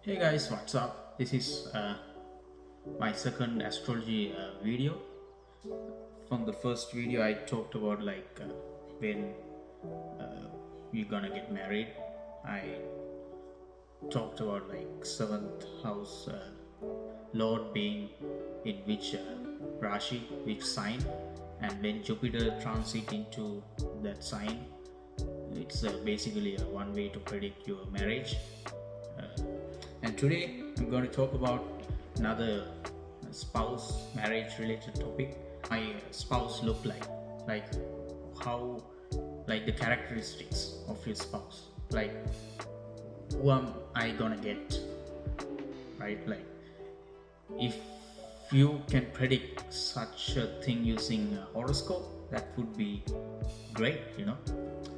Hey guys, what's up? This is my second astrology video. From the first video I talked about when you're gonna get married. I talked about seventh house lord being in which Rashi, which sign, and when Jupiter transit into that sign, it's basically one way to predict your marriage. And today I'm going to talk about another spouse marriage related topic. My spouse look like how, the characteristics of your spouse, who am I gonna get, right? If you can predict such a thing using a horoscope, that would be great,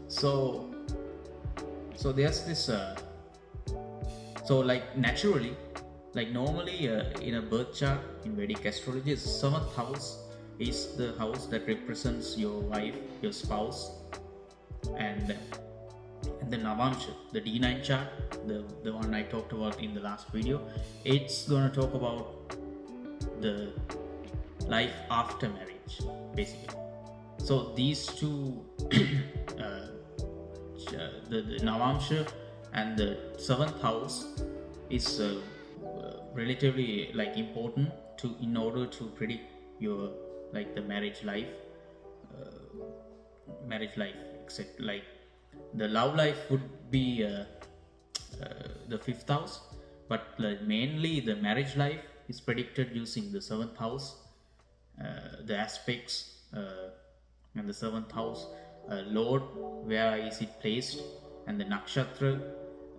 so there's this naturally, normally in a birth chart in Vedic astrology, the 7th house is the house that represents your wife, your spouse, and the Navamsha, the D9 chart, the one I talked about in the last video, it's going to talk about the life after marriage, basically. So these two, the Navamsha and the 7th house is relatively important in order to predict your the marriage life, except the love life would be the 5th house, but mainly the marriage life is predicted using the 7th house, the aspects, and the 7th house lord, where is it placed, and the nakshatra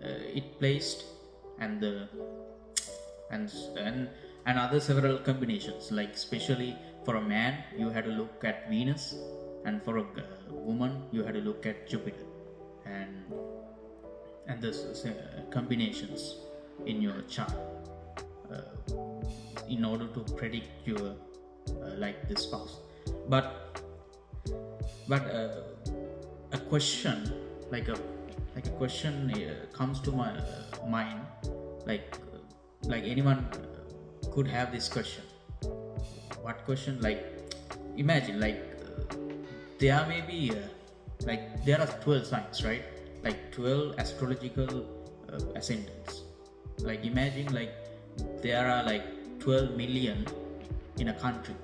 it placed, and other several combinations. Especially for a man, you had to look at Venus, and for a woman, you had to look at Jupiter, and the combinations in your chart in order to predict your the spouse. But a question a question comes to my mind, anyone could have this question. What question? Imagine there may be there are 12 signs, right? 12 astrological ascendants. Imagine there are 12 million in a country.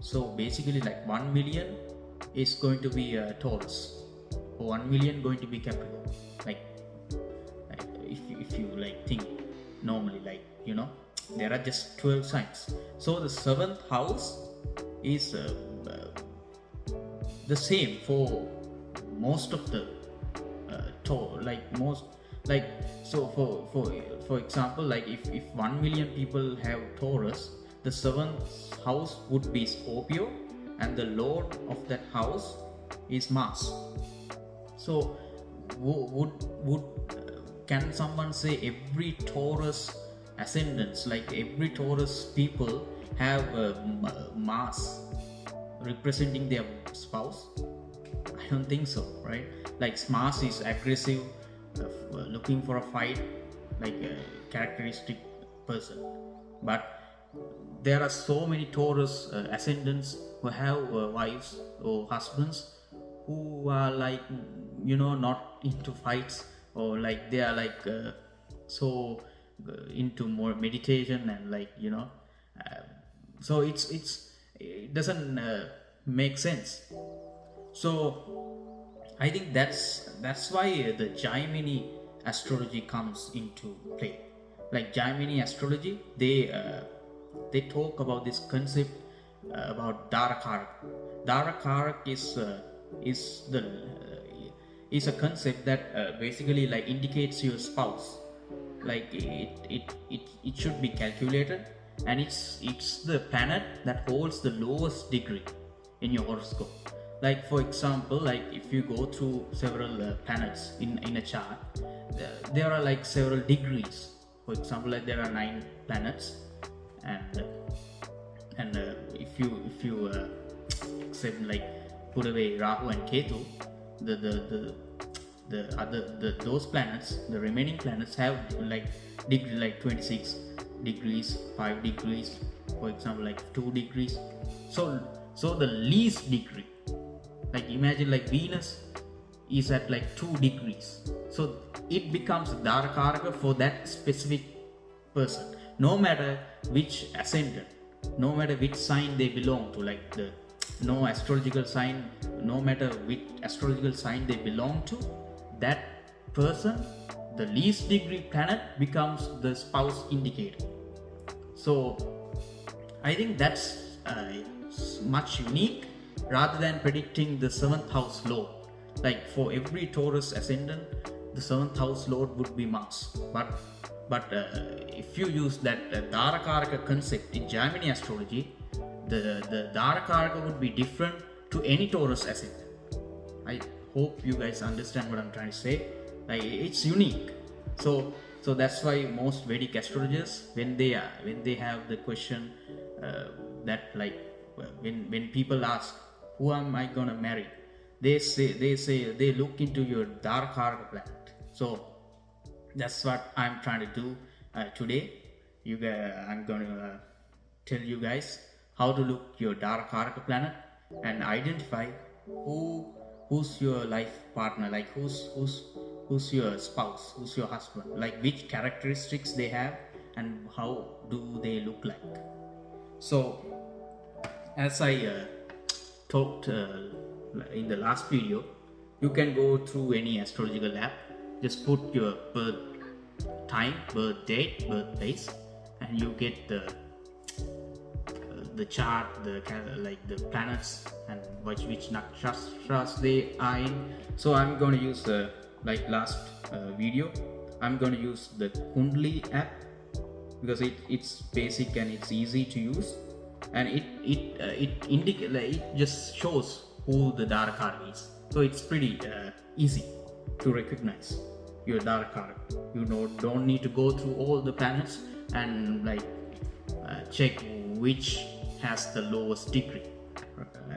So basically 1 million is going to be Taurus, 1 million going to be Capricorn. If you think normally, there are just 12 signs. So the 7th house is the same for most of the so for example, if 1 million people have Taurus, the 7th house would be Scorpio, and the lord of that house is Mars. So would can someone say every Taurus ascendants, every Taurus people have Mars representing their spouse? I don't think so, right? Mars is aggressive, looking for a fight, a characteristic person. But there are so many Taurus ascendants who have wives or husbands who are not into fights, or they are so into more meditation and so it doesn't make sense. So I think that's why the Gemini astrology comes into play. Gemini astrology, they talk about this concept about Darakaraka. Darakaraka is a concept that basically indicates your spouse. It should be calculated, and it's the planet that holds the lowest degree in your horoscope. For example, if you go through several planets in a chart, there are several degrees. For example, there are 9 planets, and if you except put away Rahu and Ketu, those planets, the remaining planets have like degree like 26 degrees, 5 degrees, for example, like 2 degrees. So the least degree, like imagine like Venus is at like 2 degrees, so it becomes Darakaraka for that specific person, no matter which ascendant, no matter which sign they belong to, like no astrological sign, no matter which astrological sign they belong to, that person, the least degree planet becomes the spouse indicator. So I think that's much unique rather than predicting the 7th house lord. Like for every Taurus ascendant, the 7th house lord would be Mars. But if you use that Darakaraka concept in Gemini astrology, the Darakaraka would be different to any Taurus ascendant. I hope you guys understand what I'm trying to say. Like, it's unique. So that's why most Vedic astrologers, when they have the question that like when people ask, who am I gonna marry, they look into your Darakaraka planet. So that's what I'm trying to do today. I'm gonna tell you guys how to look your Darakaraka planet and identify who's your life partner, like who's your spouse, who's your husband, like which characteristics they have and how do they look like. So as I talked in the last video, you can go through any astrological app, just put your birth time, birth date, birth place, and you get the chart, like the planets and which nakshatras they are in. So I'm going to use like last video, I'm going to use the Kundli app because it's basic and it's easy to use, and it just shows who the Darakaraka is. So it's pretty easy to recognize your Darakaraka. You don't need to go through all the planets and like check which has the lowest degree.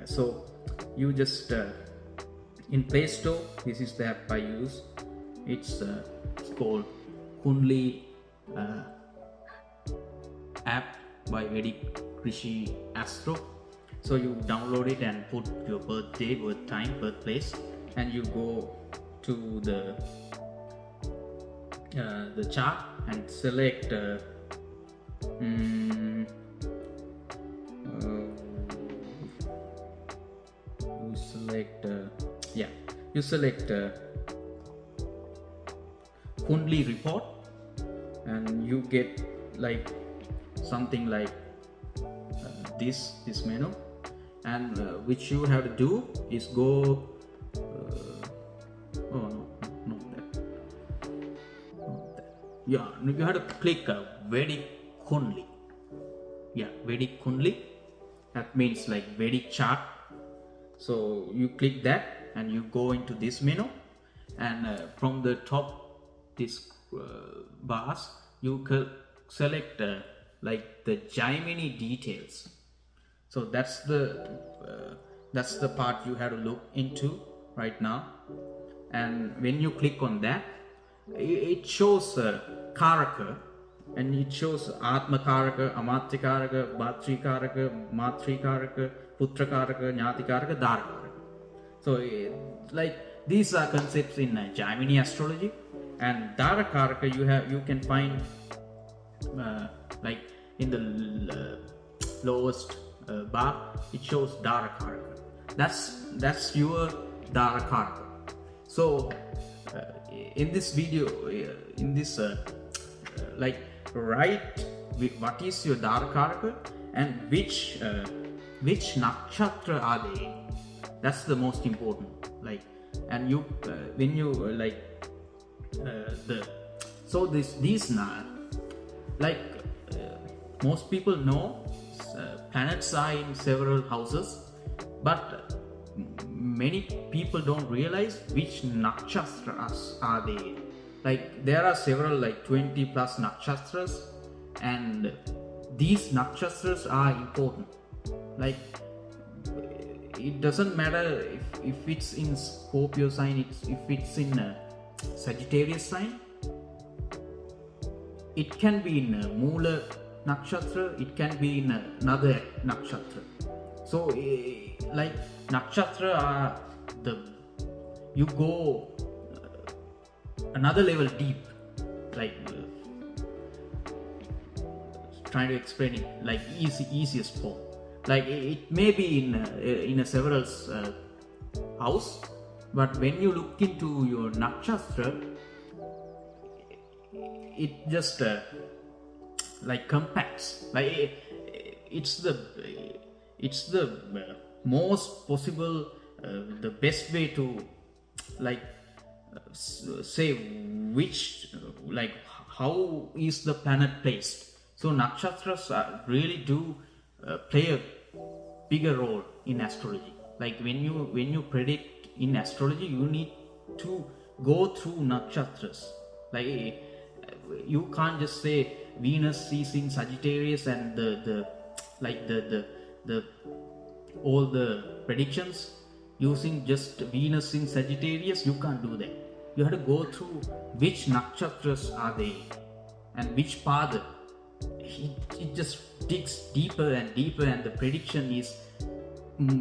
So you just in Play Store, this is the app I use. It's called Kundli app by Vedic Rishi Astro. So you download it and put your birthday, birth time, birthplace, and you go to the chart and select you select Kundli report, and you get like something like this menu, and which you have to do is go yeah, you have to click Vedic Kundli. Yeah, Vedic Kundli, that means like Vedic chart. So you click that and you go into this menu, and from the top this bars you select like the Gemini details. So that's the part you have to look into right now. And when you click on that, it shows Karaka, and it shows Atma Karaka, Amatya Karaka, Bhatri Karaka, Matri Karaka, Putra Karaka, Nyati Karaka, Dar Karaka. So like these are concepts in Gemini astrology, and Darakaraka you can find like in the lowest bar, it shows Darakaraka. That's your Darakaraka. So in this video, in this like write what is your Darakaraka and which nakshatra are they in. That's the most important. Like, and you when you like these like most people know planets are in several houses, but many people don't realize which nakshatras are they in. Like there are several, like 20 plus nakshatras, and these nakshatras are important. Like it doesn't matter if it's in Scorpio sign, if it's in Sagittarius sign. It can be in Mula Nakshatra, it can be in another Nakshatra. So like Nakshatra are you go another level deep, like trying to explain it like easiest form. Like it may be in a several house, but when you look into your Nakshatra, it just like compacts, like it's the most possible, the best way to like say which like how is the planet placed. So nakshatras really do play a bigger role in astrology. Like when you predict in astrology, you need to go through nakshatras. Like you can't just say Venus is in Sagittarius and the all the predictions using just Venus in Sagittarius. You can't do that. You have to go through which nakshatras are they and which path. It just digs deeper and deeper, and the prediction is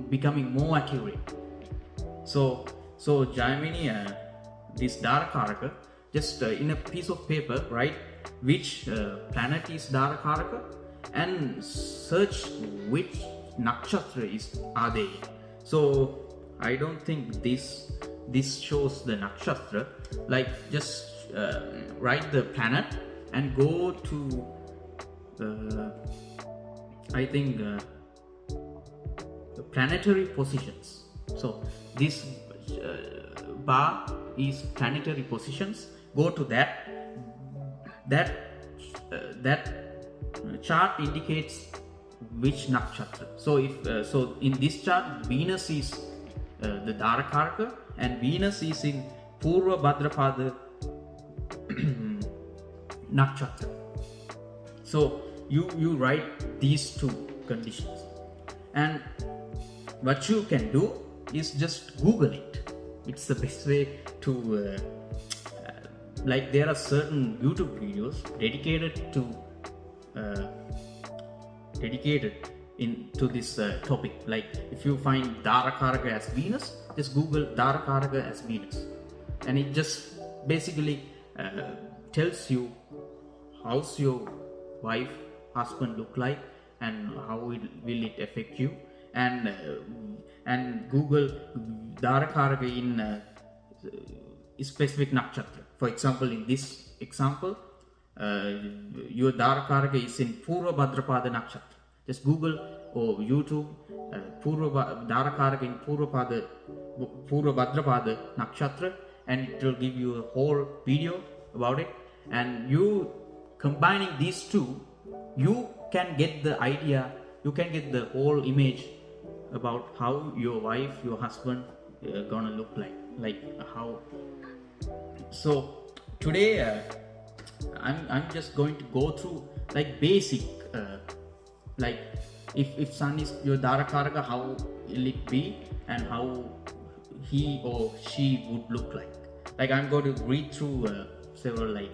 becoming more accurate. So Gemini, this Darakaraka, just in a piece of paper write which planet is Darakaraka and search which nakshatra are they. So I don't think this shows the nakshatra. Like just write the planet and go to I think the planetary positions. So this bar is planetary positions. Go to that chart indicates which nakshatra. So if so in this chart Venus is the Darakaraka and Venus is in Purva Bhadrapada nakshatra. So you write these two conditions, and what you can do is just Google it. It's the best way to like there are certain YouTube videos dedicated to this topic. Like if you find Darakaraka as Venus, just Google Darakaraka as Venus, and it just basically tells you how's your wife, husband look like and how will it affect you, and Google Darakaraka in specific nakshatra. For example, in this example, your Darakaraka is in Purva Bhadrapada nakshatra. Just Google or YouTube Darakaraka in Purva Bhadrapada nakshatra, and it will give you a whole video about it. And you combining these two, you can get the idea, you can get the whole image about how your wife, your husband gonna look like how. So today I'm just going to go through like basic like if Sun is your Darakaraka, how will it be and how he or she would look like. Like I'm going to read through several, like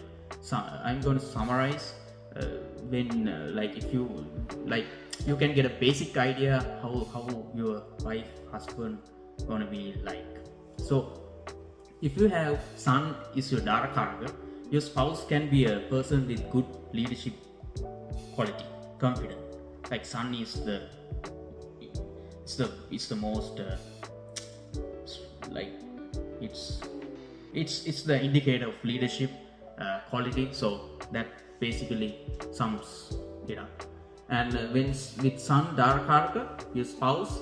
I'm going to summarize when like if you like, you can get a basic idea how your wife, husband gonna be like. So if you have Sun is your Darakaraka, your spouse can be a person with good leadership quality, confident. Like Sun is it's the most like it's the indicator of leadership quality. So that basically sums it up. And when with Sun Darakaraka, your spouse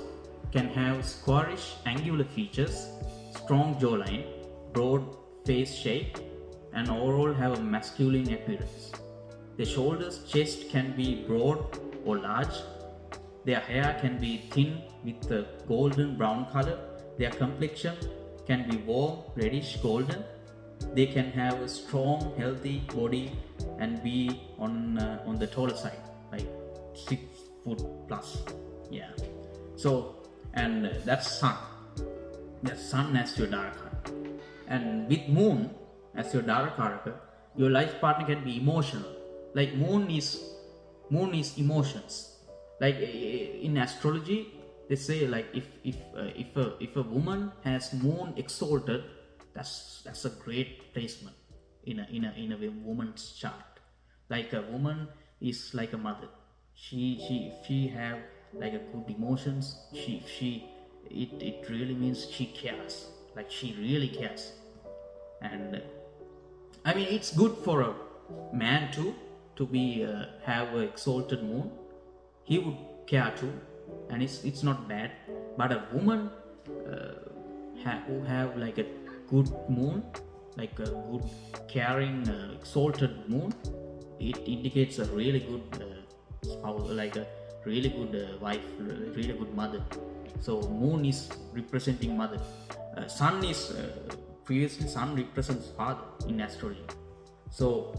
can have squarish angular features, strong jawline, broad face shape, and overall have a masculine appearance. Their shoulders, chest can be broad or large. Their hair can be thin with a golden brown color. Their complexion can be warm, reddish, golden. They can have a strong, healthy body and be on the taller side, like 6 foot plus. Yeah. So and that's sun. That's sun as your Darakaraka. And with moon as your Darakaraka, your life partner can be emotional. Like moon is emotions. Like in astrology, they say like if a woman has moon exalted, that's a great placement in a woman's chart. Like a woman is like a mother. She have like a good emotions. It really means she cares. Like she really cares. And I mean, it's good for a man too to be have a exalted moon. He would care too, and it's not bad. But a woman who have like a good moon, like a good caring exalted moon, it indicates a really good spouse, like a really good wife, really good mother. So moon is representing mother. Sun is previously sun represents father in astrology. So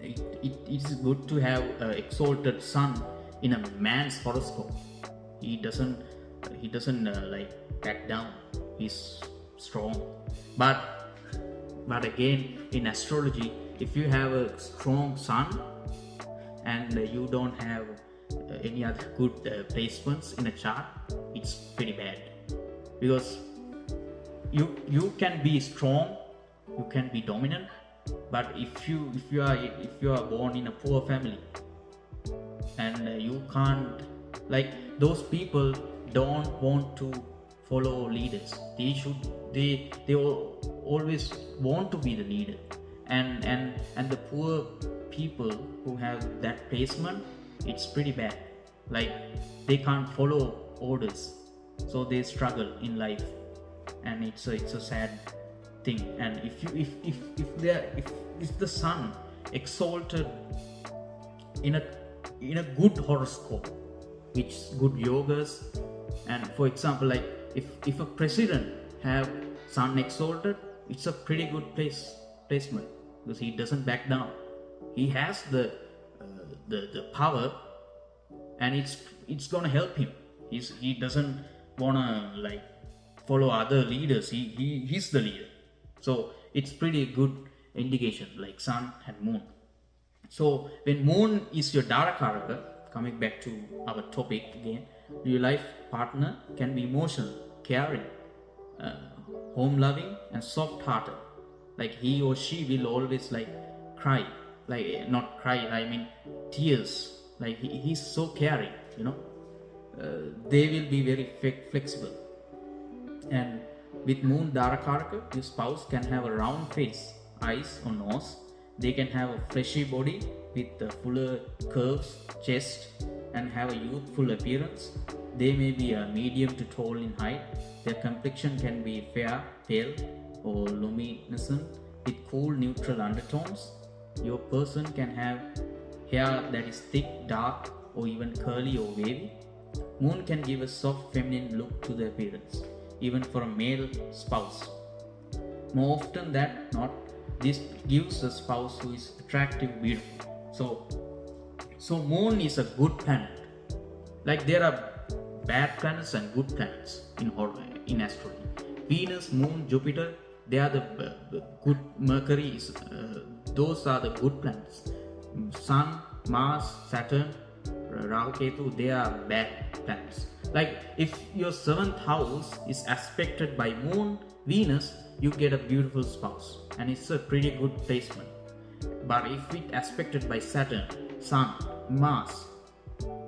it is good to have exalted sun in a man's horoscope. He doesn't like back down. He's strong. But again, in astrology, if you have a strong sun and you don't have any other good placements in a chart, it's pretty bad. Because you can be strong, you can be dominant, but if you are born in a poor family and you can't, like, those people don't want to follow leaders. They always want to be the leader, and the poor people who have that placement, it's pretty bad. Like they can't follow orders, so they struggle in life, and it's a sad thing. And if the sun exalted in a good horoscope, which is good yogas, and for example, like if a president have sun exalted, it's a pretty good placement, because he doesn't back down. He has the power, and it's gonna help him. He doesn't wanna like follow other leaders. He's the leader. So it's pretty good indication, like sun and moon. So when moon is your Darakaraka, coming back to our topic again, your life partner can be emotional, caring, home loving, and soft hearted. Like he or she will always like cry, like not cry, I mean tears. Like he's so caring, you know. They will be very flexible. And with moon Darakaraka, your spouse can have a round face, eyes or nose. They can have a fleshy body with fuller curves, chest, and have a youthful appearance. They may be medium to tall in height. Their complexion can be fair, pale, or luminescent with cool neutral undertones. Your person can have hair that is thick, dark, or even curly or wavy. Moon can give a soft feminine look to the appearance, even for a male spouse. More often than not, this gives a spouse who is attractive, beautiful. So moon is a good planet. Like there are bad planets and good planets in astrology. Venus, Moon, Jupiter, they are the good. Mercury is those are the good planets. Sun, Mars, Saturn, Rahu, Ketu, they are bad planets. Like if your 7th house is aspected by Moon, Venus, you get a beautiful spouse, and it's a pretty good placement. But if it aspected by Saturn, Sun, Mars,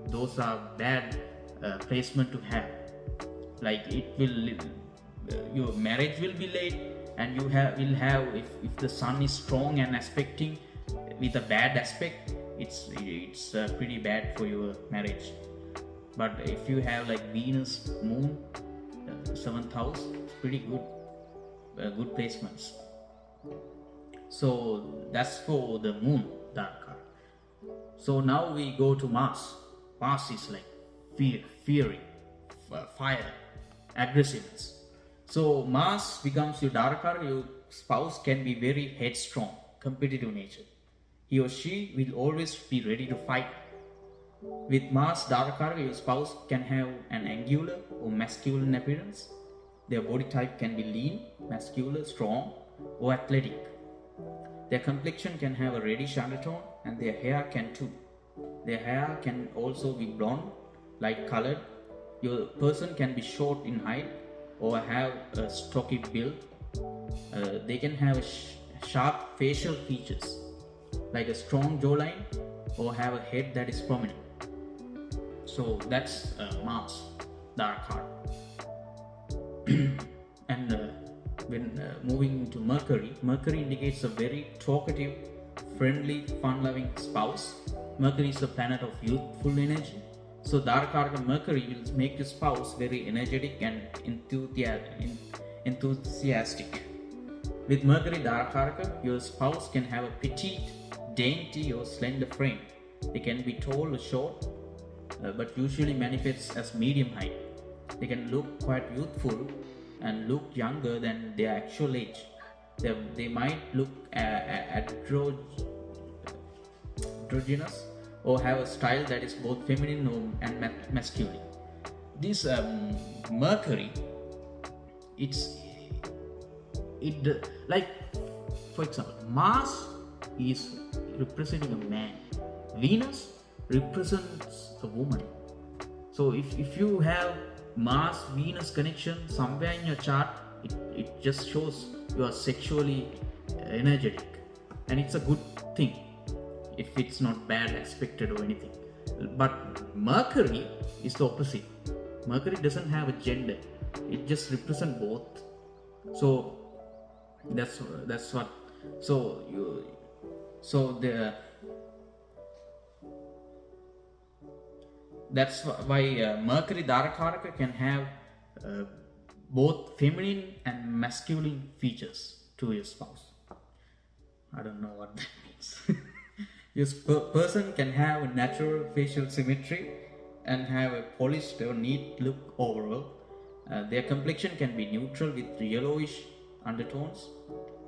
those are bad placement to have. Like it will, your marriage will be late, and you will have if the Sun is strong and aspecting with a bad aspect, it's pretty bad for your marriage. But if you have like Venus, Moon, 7th house, it's pretty good. Good placements. So that's for the moon Daraka. So now we go to Mars. Mars is like fury, fire, aggressiveness. So Mars becomes your Daraka. Your spouse can be very headstrong, competitive nature. He or she will always be ready to fight. With Mars Darakaraka, your spouse can have an angular or masculine appearance. Their body type can be lean, muscular, strong, or athletic. Their complexion can have a reddish undertone, and their hair can too. Their hair can also be blonde, light colored. Your person can be short in height or have a stocky build. They can have sharp facial features like a strong jawline or have a head that is prominent. So that's Mars Darakaraka. And when moving to Mercury, Mercury indicates a very talkative, friendly, fun-loving spouse. Mercury is a planet of youthful energy. So Darakaraka Mercury will make your spouse very energetic and enthusiastic. With Mercury Darakaraka, your spouse can have a petite, dainty or slender frame. They can be tall or short, but usually manifests as medium height. They can look quite youthful and look younger than their actual age. They might look androgynous or have a style that is both feminine and masculine. This Mercury, like, for example, Mars is representing a man, Venus represents a woman. So if you have Mars Venus connection somewhere in your chart, it just shows you are sexually energetic, and it's a good thing if it's not bad aspected or anything. But Mercury is the opposite. Mercury doesn't have a gender, it just represents both. So that's what that's why Mercury Darakaraka can have both feminine and masculine features to your spouse. I don't know what that means. Your person can have a natural facial symmetry and have a polished or neat look overall. Their complexion can be neutral with yellowish undertones,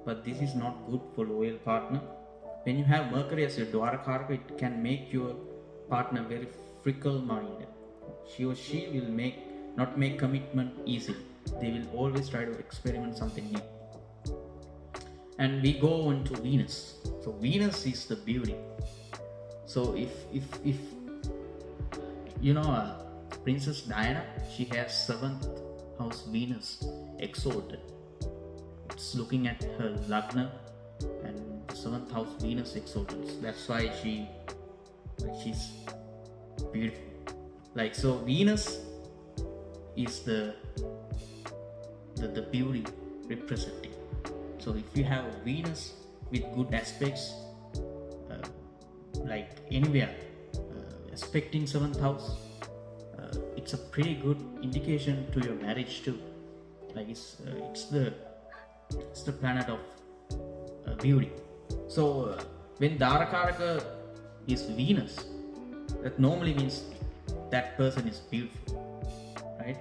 but this is not good for loyal partner. When you have Mercury as your Dwarakaraka, it can make your partner very fickle-minded. He or she will not make commitment easily. They will always try to experiment something new. And we go on to Venus. So Venus is the beauty. So if Princess Diana, she has 7th house Venus exalted. It's looking at her Lagna and the 7th house Venus exalted. So that's why she's beautiful. Like, so Venus is the beauty representing. So if you have Venus with good aspects, like anywhere, aspecting 7th house, it's a pretty good indication to your marriage too. Like it's the planet of beauty. So when Darakaraka is Venus, that normally means that person is beautiful, right?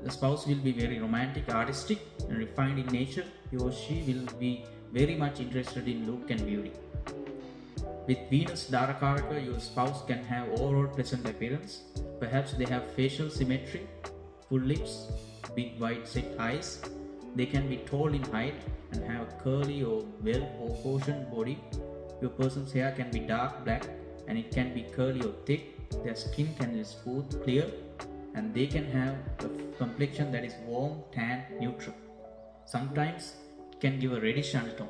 The spouse will be very romantic, artistic, and refined in nature. He or she will be very much interested in look and beauty. With Venus Darakaraka, your spouse can have overall pleasant appearance. Perhaps they have facial symmetry, full lips, big wide set eyes. They can be tall in height and have a curly or well-proportioned body. Your person's hair can be dark black and it can be curly or thick. Their skin can be smooth, clear, and they can have a complexion that is warm, tan, neutral. Sometimes it can give a reddish undertone.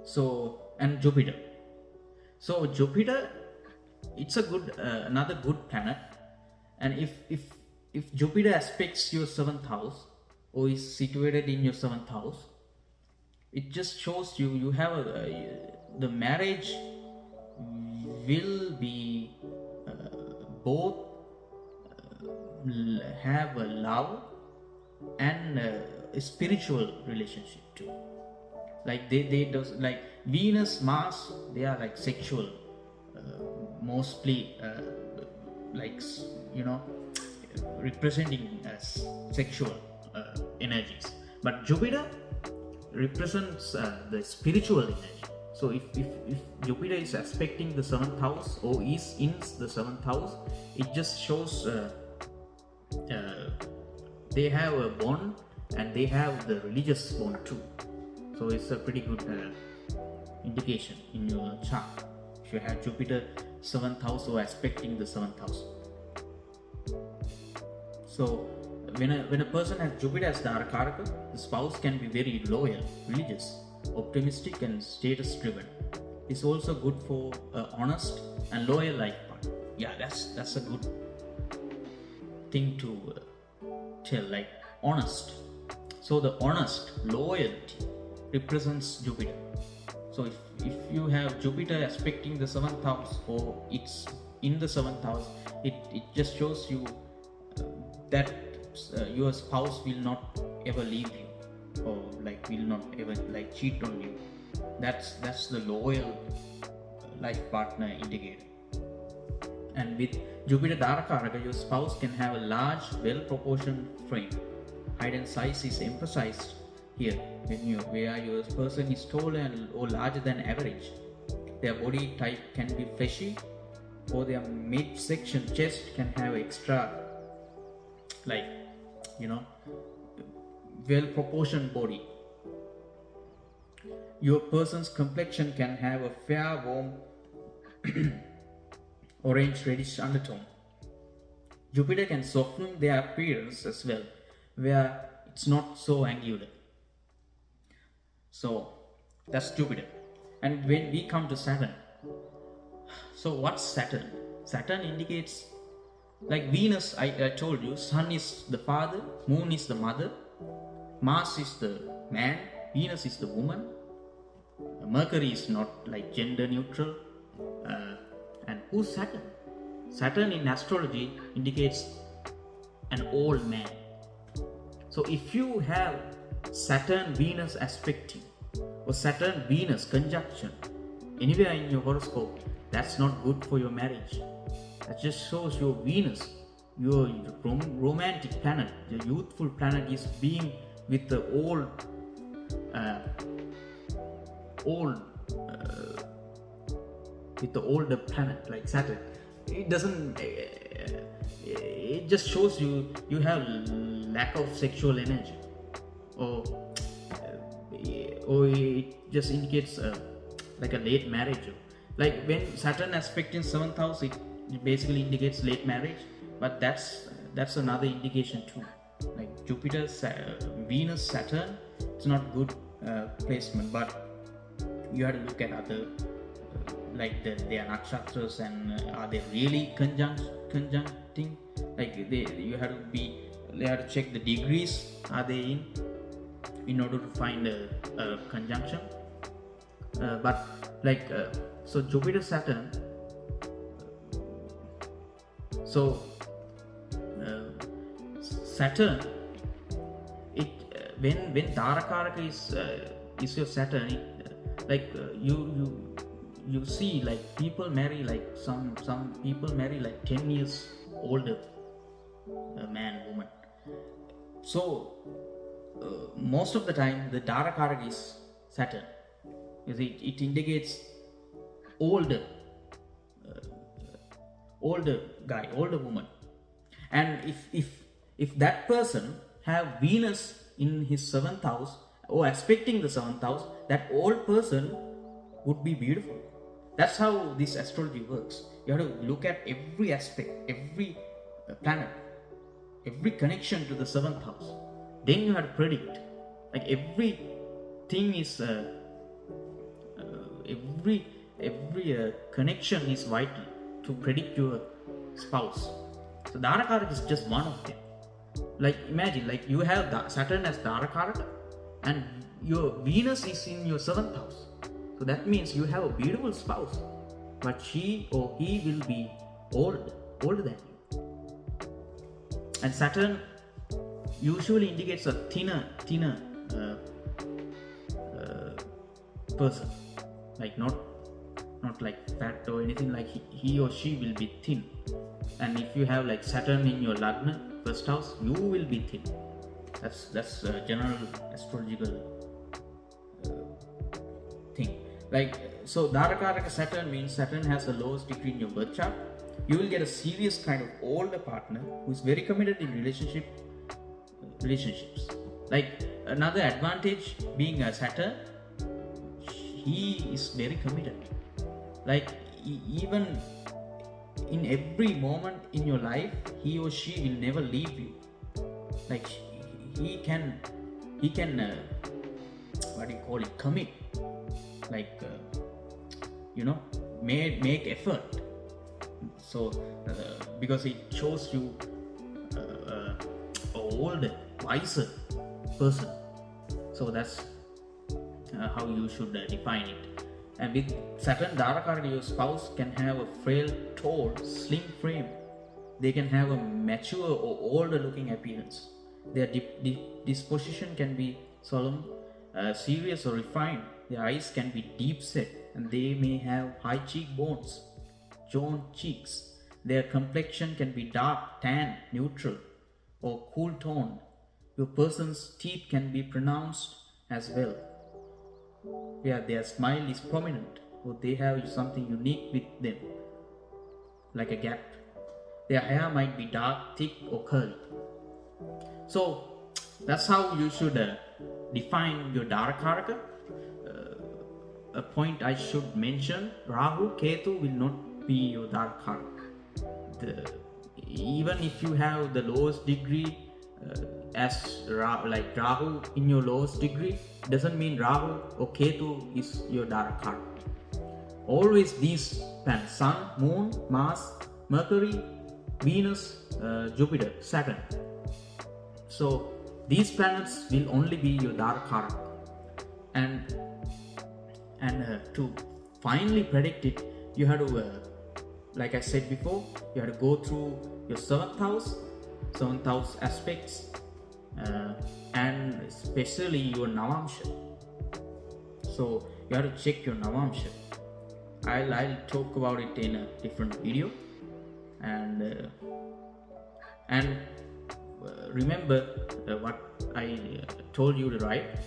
So, and Jupiter. So Jupiter, it's a good another good planet, and if Jupiter aspects your 7th house or is situated in your 7th house, it just shows you have the marriage will be both have a love and a spiritual relationship too. Like they does, like Venus, Mars, they are like sexual, mostly like representing as sexual energies. But Jupiter represents the spiritual energy. So if Jupiter is aspecting the 7th house or is in the 7th house, it just shows they have a bond and they have the religious bond too. So it's a pretty good indication in your chart if you have Jupiter 7th house or aspecting the 7th house. So when a person has Jupiter as Darakaraka, the spouse can be very loyal, religious, optimistic and status driven. It's also good for honest and loyal life partner. Yeah, that's a good thing to tell, like honest. So the honest loyalty represents Jupiter. So if you have Jupiter aspecting the 7th house or it's in the 7th house, it just shows you that your spouse will not ever leave you, or like will not ever like cheat on you. That's the loyal life partner indicator. And with Jupiter Darakaraka, your spouse can have a large, well-proportioned frame. Height and size is emphasized here where your person is taller or larger than average. Their body type can be fleshy, or their midsection chest can have extra, like, well-proportioned body. Your person's complexion can have a fair, warm orange reddish undertone. Jupiter can soften their appearance as well, where it's not so angular. So that's Jupiter. And when we come to Saturn, so what's Saturn? Saturn indicates, like Venus, I told you, Sun is the father, Moon is the mother, Mars is the man, Venus is the woman, Mercury is not like gender neutral. And who's Saturn? Saturn in astrology indicates an old man. So if you have Saturn Venus aspecting or Saturn Venus conjunction anywhere in your horoscope, that's not good for your marriage. That just shows your Venus, your romantic planet, the youthful planet is being with the with the older planet like Saturn. It doesn't. It just shows you have lack of sexual energy, or it just indicates like a late marriage. Like when Saturn aspect in 7th house, it basically indicates late marriage. But that's another indication too. Like Jupiter, Venus, Saturn, it's not good placement. But you have to look at other like their nakshatras and are they really conjuncting? Like you have to check the degrees are they in order to find a conjunction. But like so Jupiter Saturn. So Saturn, it when Darakaraka is your Saturn, you see like people marry like some people marry like 10 years older man, woman. So most of the time the Darakaraka is Saturn. It indicates older guy, older woman. And if that person have Venus in his 7th house or aspecting the 7th house, that old person would be beautiful. That's how this astrology works. You have to look at every aspect, every planet, every connection to the 7th house. Then you have to predict. Like everything is every connection is vital to predict your spouse. So Darakaraka is just one of them. Like imagine, like you have Saturn as Darakaraka and your Venus is in your 7th house. So that means you have a beautiful spouse, but she or he will be older than you. And Saturn usually indicates a thinner person, like not like fat or anything. Like he or she will be thin. And if you have like Saturn in your Lagna, first house, you will be thin. That's a general astrological thing. Like, so Darakaraka Saturn means Saturn has the lowest degree in your birth chart. You will get a serious kind of older partner who is very committed in relationships. Like, another advantage being a Saturn, he is very committed. Like, even in every moment in your life, he or she will never leave you. Like, he can what do you call it, commit, like, make effort. So because he chose you a older, wiser person. So that's how you should define it. And with Saturn Darakaraka, your spouse can have a frail, tall, slim frame. They can have a mature or older looking appearance. Their disposition can be solemn, serious, or refined. Their eyes can be deep set, and they may have high cheekbones, drawn cheeks. Their complexion can be dark, tan, neutral, or cool toned. Your person's teeth can be pronounced as well. Yeah, their smile is prominent, or they have something unique with them, like a gap. Their hair might be dark, thick, or curly. So that's how you should define your Darakaraka. A point I should mention: Rahu, Ketu will not be your Darakaraka. Even if you have the lowest degree like Rahu in your lowest degree, doesn't mean Rahu or Ketu is your Darakaraka. Always these planets: Sun, Moon, Mars, Mercury, Venus, Jupiter, Saturn. So these planets will only be your Darakaraka. And to finally predict it, you have to, like I said before, you have to go through your 7th house aspects, and especially your Navamsha. So you have to check your Navamsha. I'll talk about it in a different video. And remember what I told you to write.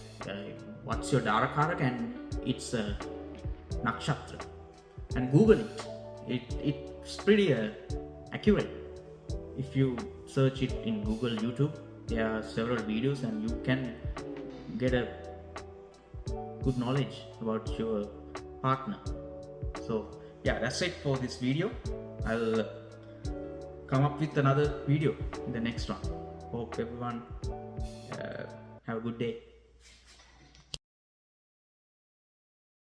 What's your Darakaraka, and it's a nakshatra, and Google it. It's pretty accurate. If you search it in Google, YouTube, there are several videos, and you can get a good knowledge about your partner. So yeah, that's it for this video. I'll come up with another video in the next one. Hope everyone have a good day.